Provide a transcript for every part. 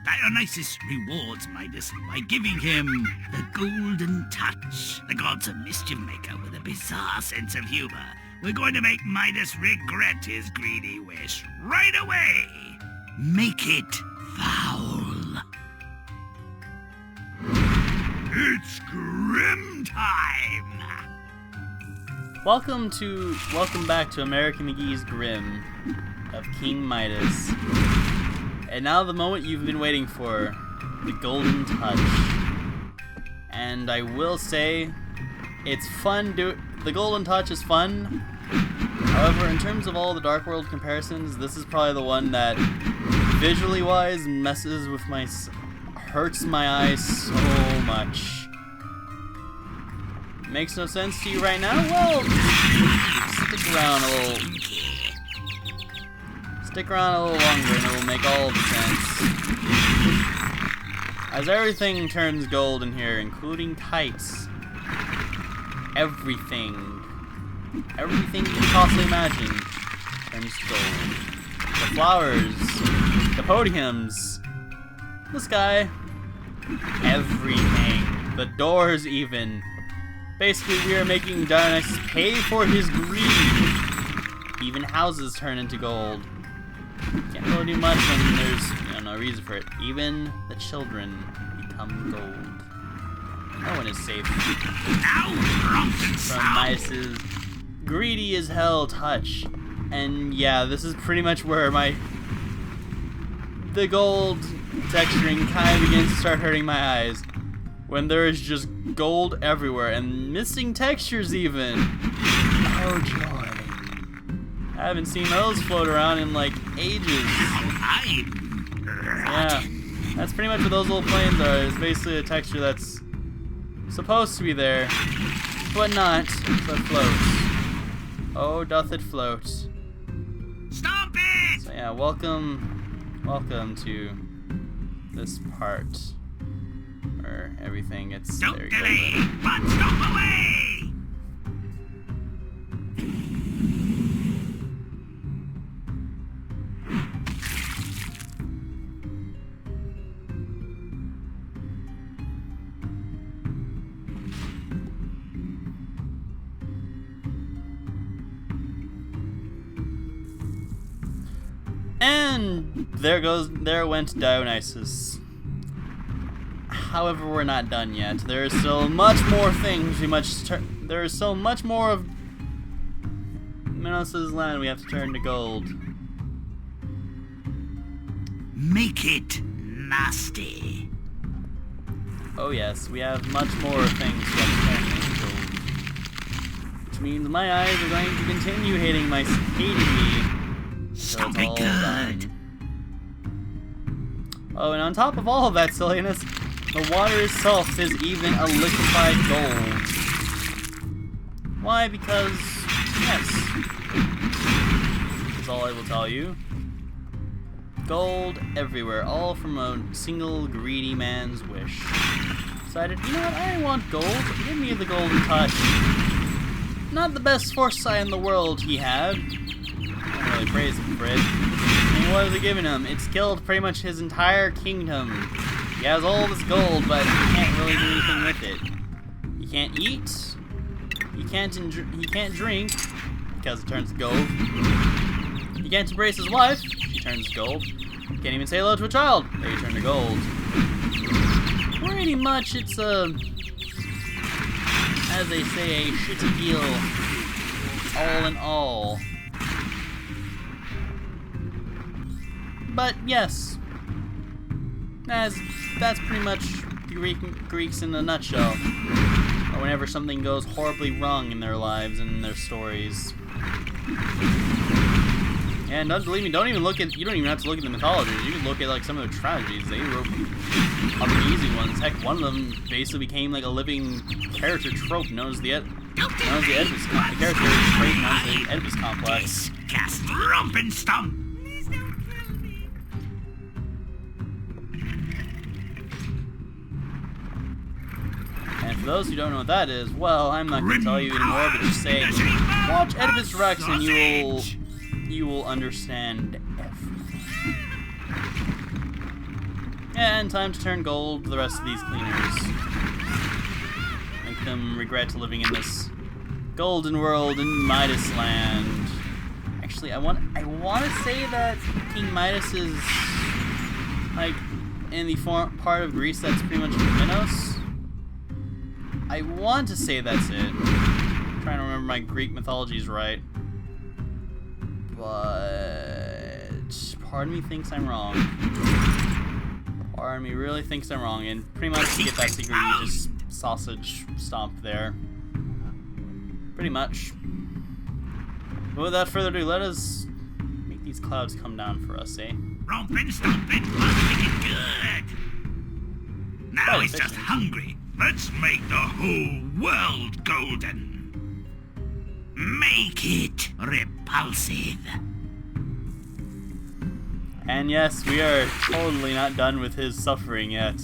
Dionysus rewards Midas by giving him the golden touch. The god's a mischief maker with a bizarre sense of humor. We're going to make Midas regret his greedy wish right away. Make it foul. It's Grimm time! Welcome back to American McGee's Grimm of King Midas. And now the moment you've been waiting for, the golden touch. And I will say, it's fun. The golden touch is fun. However, in terms of all the Dark World comparisons, this is probably the one that, visually wise, messes with hurts my eyes so much. Makes no sense to you right now? Well, stick around a little longer and it will make all the sense. As everything turns gold in here, including kites. Everything you can possibly imagine turns gold. The flowers, the podiums, the sky, everything. The doors even. Basically, we are making Dionysus pay for his greed. Even houses turn into gold. Can't really do much when there's no reason for it. Even the children become gold. No one is safe from Midas's greedy as hell touch. And yeah, this is pretty much where the gold texturing kind of begins to start hurting my eyes. When there is just gold everywhere and missing textures even. Oh joy. I haven't seen those float around in like ages. Yeah, that's pretty much what those little planes are. It's basically a texture that's supposed to be there, but not, but floats. Oh, doth it float. Stop it! So yeah, welcome to this part. Where everything gets Don't there. delay, but stop away! And there went Dionysus. However, we're not done yet. There is still much more things there is still much more of Midas's land we have to turn to gold. Make it nasty. Oh yes, we have much more things we have to turn into gold. Which means my eyes are going to continue hating me. Stop it good. Oh, and on top of all of that silliness, the water itself is even a liquefied gold. Why? Because, yes. Is all I will tell you. Gold everywhere, all from a single greedy man's wish. Decided, you know what, I want gold. Give me the golden touch. Not the best foresight in the world he had. I don't really praise him for it. And what is it giving him? It's killed pretty much his entire kingdom. He has all this gold, but he can't really do anything with it. He can't eat. He can't drink because it turns gold. He can't embrace his wife. She turns gold. He can't even say hello to a child. They turn to gold. Pretty much, it's as they say, a shitty deal. All in all. But yes. That's pretty much the Greeks in a nutshell. Or whenever something goes horribly wrong in their lives and in their stories. And don't believe me, you don't even have to look at the mythologies. You can look at like some of the tragedies. They wrote on the easy ones. Heck, one of them basically became like a living character trope known as the Oedipus complex. Disgusting rump and stump. And for those who don't know what that is, well, I'm not going to tell you anymore, but just say, watch Oedipus Rex and you will understand everything. And time to turn gold the rest of these cleaners. Make them regret living in this golden world in Midas land. Actually, I want to say that King Midas is like in the part of Greece that's pretty much Minos. I want to say that's it. I'm trying to remember my Greek mythology is right, but part of me thinks I'm wrong. Part of me really thinks I'm wrong, and pretty much to get that secret, you just sausage stomp there. Pretty much. But without further ado, let us make these clouds come down for us, eh? Rompin', stompin', must make it good. Now he's just hungry. Let's make the whole world golden. Make it repulsive. And yes, we are totally not done with his suffering yet.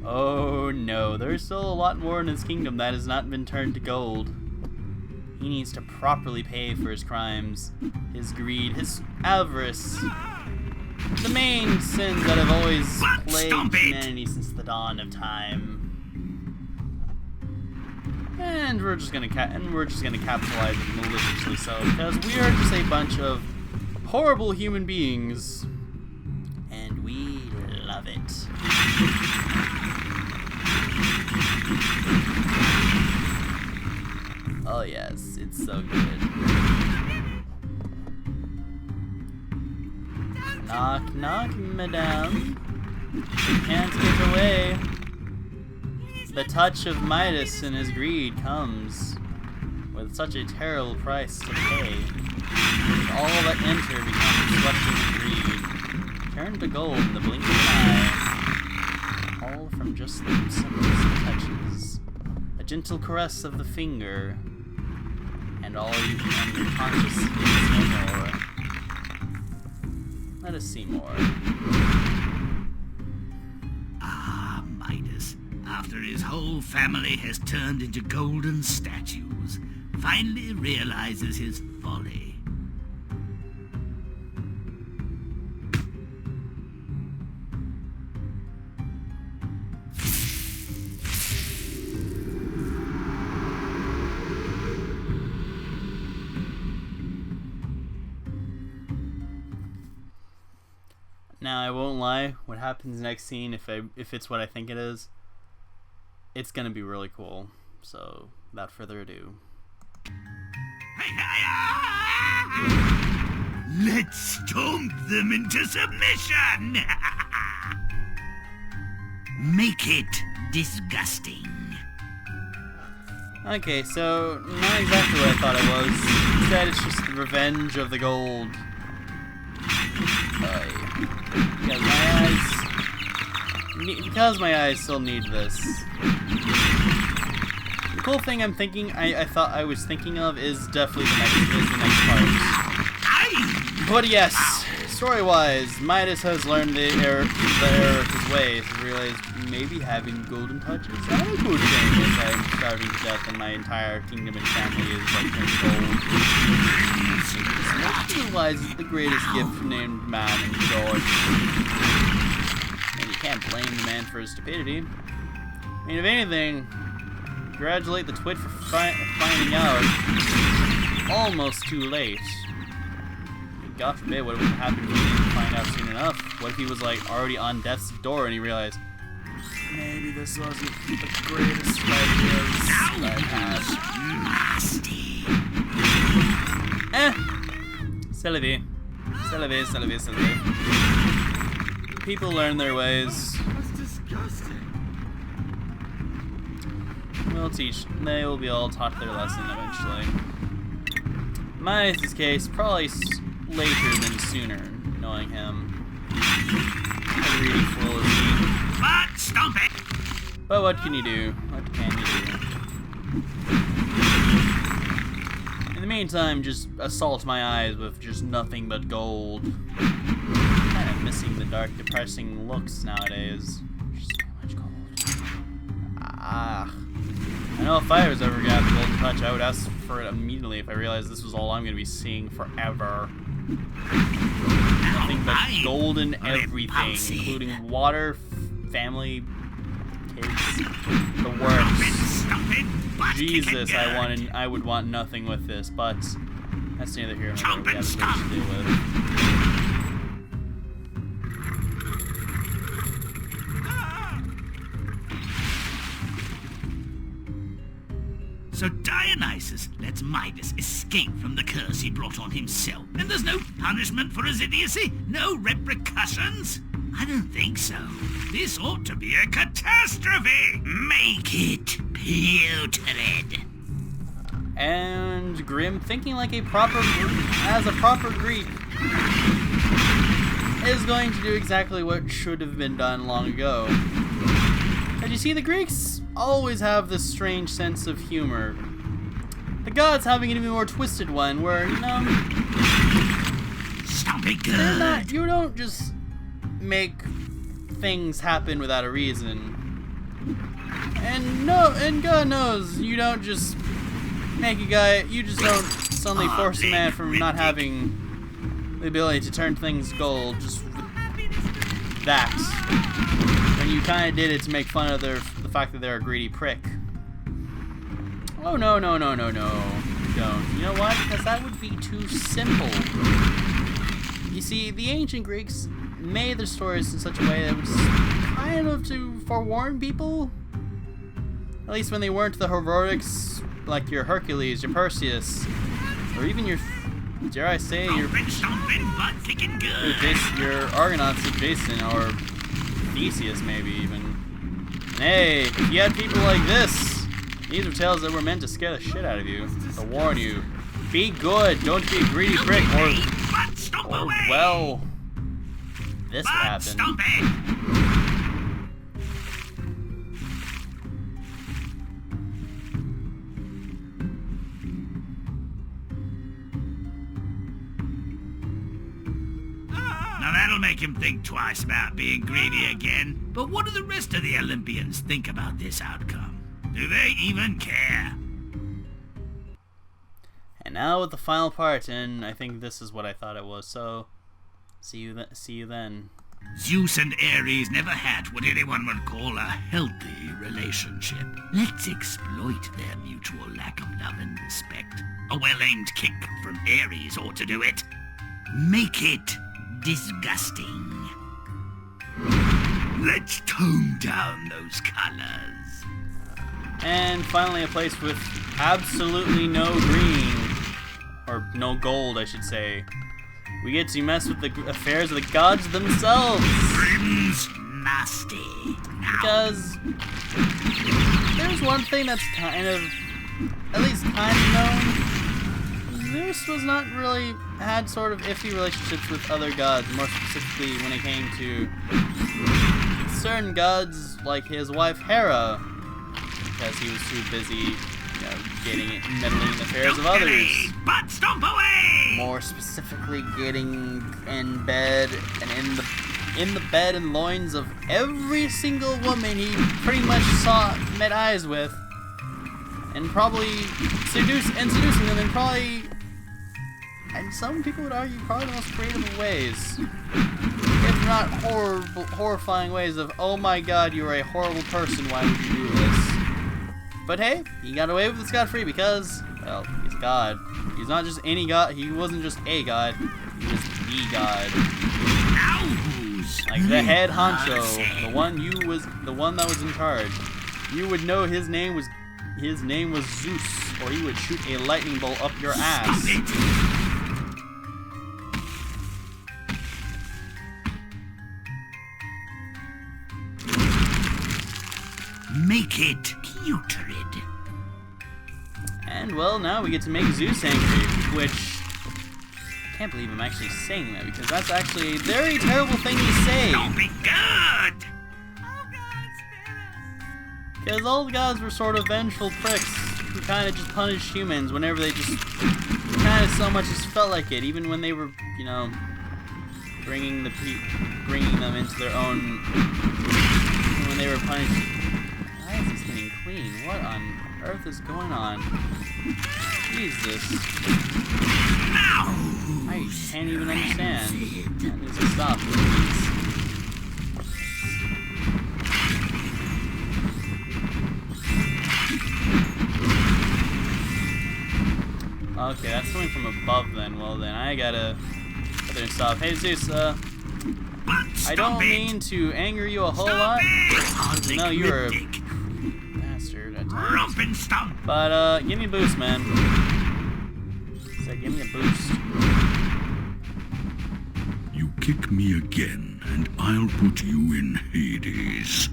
Oh no, there's still a lot more in his kingdom that has not been turned to gold. He needs to properly pay for his crimes, his greed, his avarice. The main sins that have always plagued humanity since the dawn of time. And we're just gonna capitalize it maliciously so, because we are just a bunch of horrible human beings, and we love it. Oh yes, it's so good. Knock, knock, madame. You can't get away. The touch of Midas and his greed comes with such a terrible price to pay. All that enter becomes swept in greed, turned to gold in the blink of an eye. All from just the simplest of touches. A gentle caress of the finger, and all you and your conscience needs no more. Let us see more. Ah, Midas, after his whole family has turned into golden statues, finally realizes his folly. Now, I won't lie, what happens next scene, if it's what I think it is, it's gonna be really cool. So, without further ado. Let's stomp them into submission! Make it disgusting. Okay, so, not exactly what I thought it was. Instead, it's just the revenge of the gold. Because my eyes still need this. The cool thing I was thinking of is definitely the next part. But yes, story-wise, Midas has learned the error of his ways and realized maybe having golden touch is not a good thing, as I'm starving to death and my entire kingdom and family is like gold. He realizes the greatest gift named man and God. And you can't blame the man for his stupidity. I mean, if anything, congratulate the twit for finding out almost too late. God forbid what would happen if he didn't find out soon enough. What if he was like already on death's door and he realized maybe this wasn't the greatest ideas I've had. Nasty. C'est la vie. People learn their ways. That's disgusting. They will be all taught their lesson eventually. Midas' case, probably later than sooner, knowing him. A greedy fool is he. But stomp it! But what can you do? What can you do? In the meantime, just assault my eyes with just nothing but gold. Kind of missing the dark, depressing looks nowadays. Just so much gold. Ah. I know if I was ever gonna have the golden touch, I would ask for it immediately if I realized this was all I'm gonna be seeing forever. Nothing but golden everything, including water, family, kids, the works. Jesus, I would want nothing with this, but that's neither here nor there. We have things to deal with. So Dionysus lets Midas escape from the curse he brought on himself. And there's no punishment for his idiocy? No repercussions? I don't think so. This ought to be a catastrophe! Make it putrid. And Grimm, thinking like a proper Greek, is going to do exactly what should have been done long ago. And you see, the Greeks always have this strange sense of humor. The gods having an even more twisted one, where, you know, Stop it good. You don't just make things happen without a reason. And God knows, you don't just make a guy, you just don't suddenly force a man from not having the ability to turn things gold just with that. When you kind of did it to make fun of the fact that they're a greedy prick. Oh, no. Don't. You know why? Because that would be too simple. You see, the ancient Greeks made their stories in such a way that it was kind of to forewarn people. At least when they weren't the heroics like your Hercules, your Perseus, or even your, dare I say, your Argonauts of Jason, or Theseus maybe even. And hey, if you had people like this, these were tales that were meant to scare the shit out of you, to warn you. Be good, don't be a greedy prick, or well, this would happen. Now that'll make him think twice about being greedy again. But what do the rest of the Olympians think about this outcome? Do they even care? And now with the final part, and I think this is what I thought it was, so see you then. Zeus and Ares never had what anyone would call a healthy relationship. Let's exploit their mutual lack of love and respect. A well-aimed kick from Ares ought to do it. Make it disgusting. Let's tone down those colors. And finally a place with absolutely no green, or no gold I should say. We get to mess with the affairs of the gods themselves. Grimm's nasty. Because there's one thing that's kind of, at least kind of known. Zeus was not really, had sort of iffy relationships with other gods, more specifically when it came to certain gods like his wife Hera, because he was too busy, you know, meddling in the affairs of others. But stomp away! More specifically, getting in bed and in the bed and loins of every single woman he pretty much met eyes with, and probably seducing them in probably, and some people would argue, probably the most creative of ways, if not horrifying ways of, oh my god, you're a horrible person, why would you do this? But hey, he got away with it scot-free because, well, he's God. He's not just any god, he wasn't just a god, he was the god. Like the head honcho, the one that was in charge. You would know his name was Zeus, or he would shoot a lightning bolt up your ass. Make it putrid. And well, now we get to make Zeus angry, which I can't believe I'm actually saying that, because that's actually a very terrible thing to say. Don't be good. Because all the gods were sort of vengeful pricks who kind of just punished humans whenever they just kind of so much as felt like it, even when they were, you know, bringing them into their own, when they were punished. Why is this getting clean? What on earth is going on? Jesus. I can't even understand. That needs to stop, please. Okay, that's coming from above then. Well then, I gotta stop. Hey Zeus, I don't mean to anger you a whole lot. No, you're a bastard at times. But give me a boost, man. Said, give me a boost. You kick me again, and I'll put you in Hades.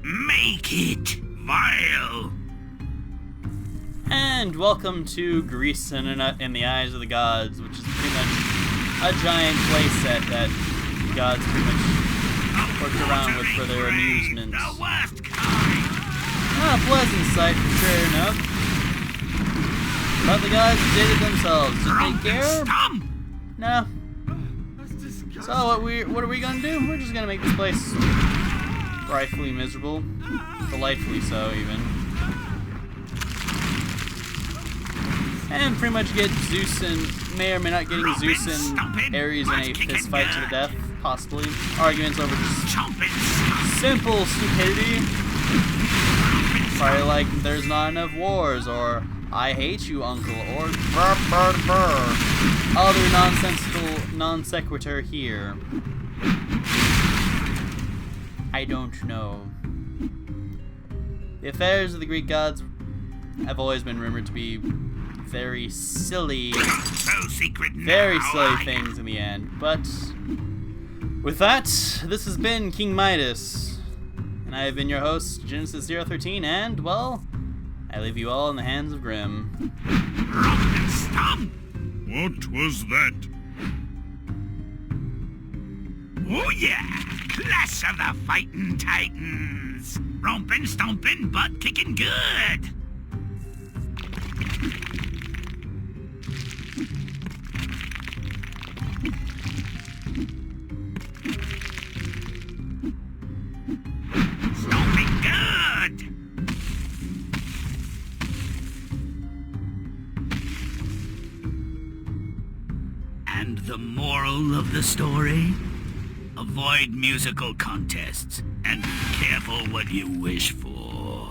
Make it vile. And welcome to Greece in the Eyes of the Gods, which is pretty much a giant playset that gods pretty much work around with for their amusements. The worst kind. Not a pleasant sight, fair enough. But the gods did it themselves. Did they care? No. So what are we gonna do? We're just gonna make this place frightfully miserable. Delightfully so, even. And pretty much get Zeus and may or may not getting Zeus and Ares in a fist fight to the death, possibly. Arguments over just simple stupidity. Probably like there's not enough wars, or I hate you, uncle, or brr brr brr. Other nonsensical non sequitur here. I don't know. The affairs of the Greek gods have always been rumored to be very silly, very silly things in the end. But with that, this has been King Midas, and I have been your host, Genesis013, and well, I leave you all in the hands of Grimm. What was that? Oh yeah! Clash of the Fighting Titans! Rompin', stompin', butt kicking good! Stomping good! And the moral of the story? Avoid musical contests, and be careful what you wish for.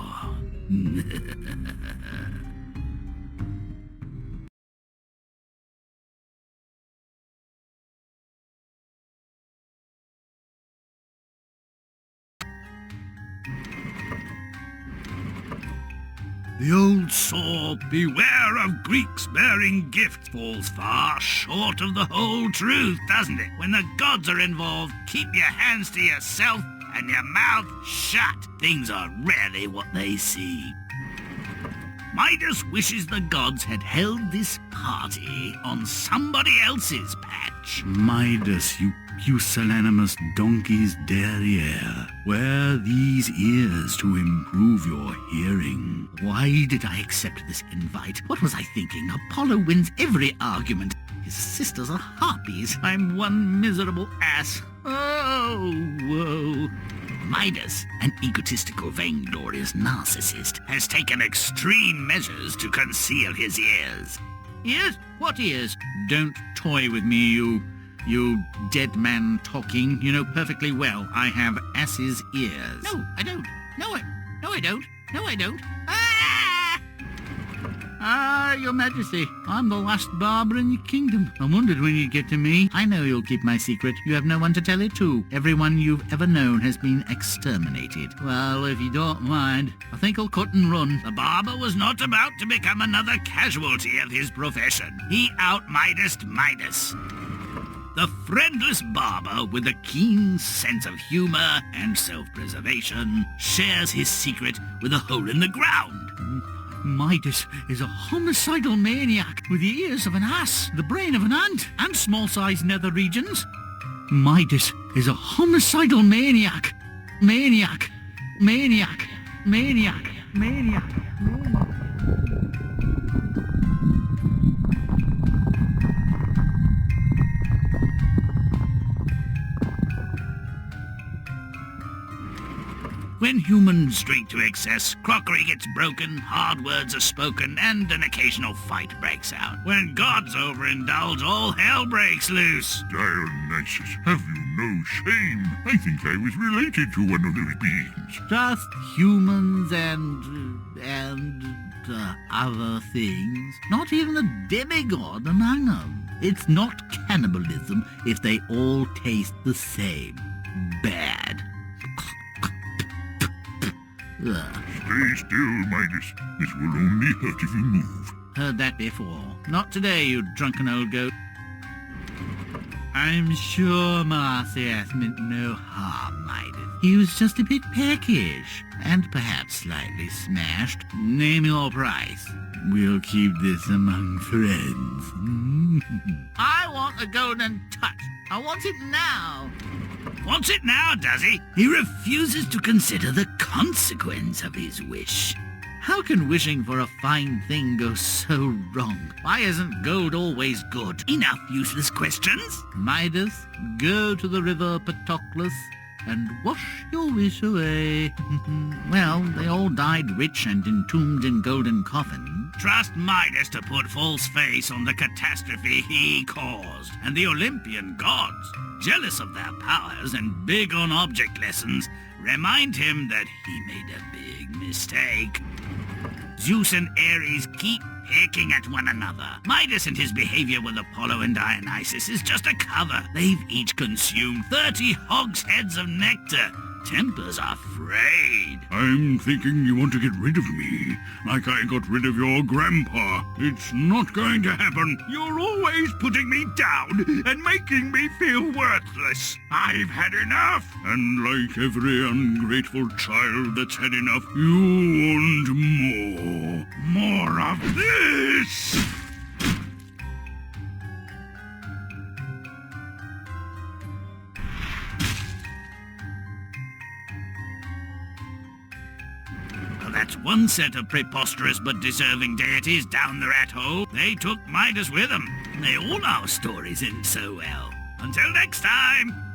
The old saw, beware of Greeks bearing gifts, falls far short of the whole truth, doesn't it? When the gods are involved, keep your hands to yourself and your mouth shut. Things are rarely what they seem. Midas wishes the gods had held this party on somebody else's patch. Midas, you pusillanimous donkey's derriere. Wear these ears to improve your hearing. Why did I accept this invite? What was I thinking? Apollo wins every argument. His sisters are harpies. I'm one miserable ass. Oh, whoa. Midas, an egotistical, vainglorious narcissist, has taken extreme measures to conceal his ears. Ears? What ears? Don't toy with me, you dead man talking. You know perfectly well I have ass's ears. No, I don't. No, I don't. No, I don't. Ah, Your Majesty, I'm the last barber in the kingdom. I wondered when you'd get to me. I know you'll keep my secret. You have no one to tell it to. Everyone you've ever known has been exterminated. Well, if you don't mind, I think I'll cut and run. The barber was not about to become another casualty of his profession. He out-Midas'd Midas. The friendless barber, with a keen sense of humor and self-preservation, shares his secret with a hole in the ground. Midas is a homicidal maniac with the ears of an ass, the brain of an ant, and small-sized nether regions. Midas is a homicidal maniac. Maniac. Maniac. Maniac. Maniac. Maniac. When humans drink to excess, crockery gets broken, hard words are spoken, and an occasional fight breaks out. When gods overindulge, all hell breaks loose. Dionysus, have you no shame? I think I was related to one of those beings. Just humans and other things. Not even a demigod among them. It's not cannibalism if they all taste the same. Bad. Stay still, Midas. This will only hurt if you move. Heard that before. Not today, you drunken old goat. I'm sure Marcius meant no harm, Midas. He was just a bit peckish, and perhaps slightly smashed. Name your price. We'll keep this among friends. I want a golden touch. I want it now. Wants it now, does he? He refuses to consider the consequence of his wish. How can wishing for a fine thing go so wrong? Why isn't gold always good? Enough useless questions. Midas, go to the river Patroclus and wash your wish away. Well, they all died rich and entombed in golden coffins. Trust Midas to put false face on the catastrophe he caused. And the Olympian gods, jealous of their powers and big on object lessons, remind him that he made a big mistake. Zeus and Ares keep picking at one another. Midas and his behavior with Apollo and Dionysus is just a cover. They've each consumed 30 hogsheads of nectar. Tempers are frayed. I'm thinking you want to get rid of me, like I got rid of your grandpa. It's not going to happen. You're always putting me down and making me feel worthless. I've had enough. And like every ungrateful child that's had enough, you want more. More of this! That's one set of preposterous but deserving deities down the rat hole. They took Midas with them. They all our stories end so well. Until next time!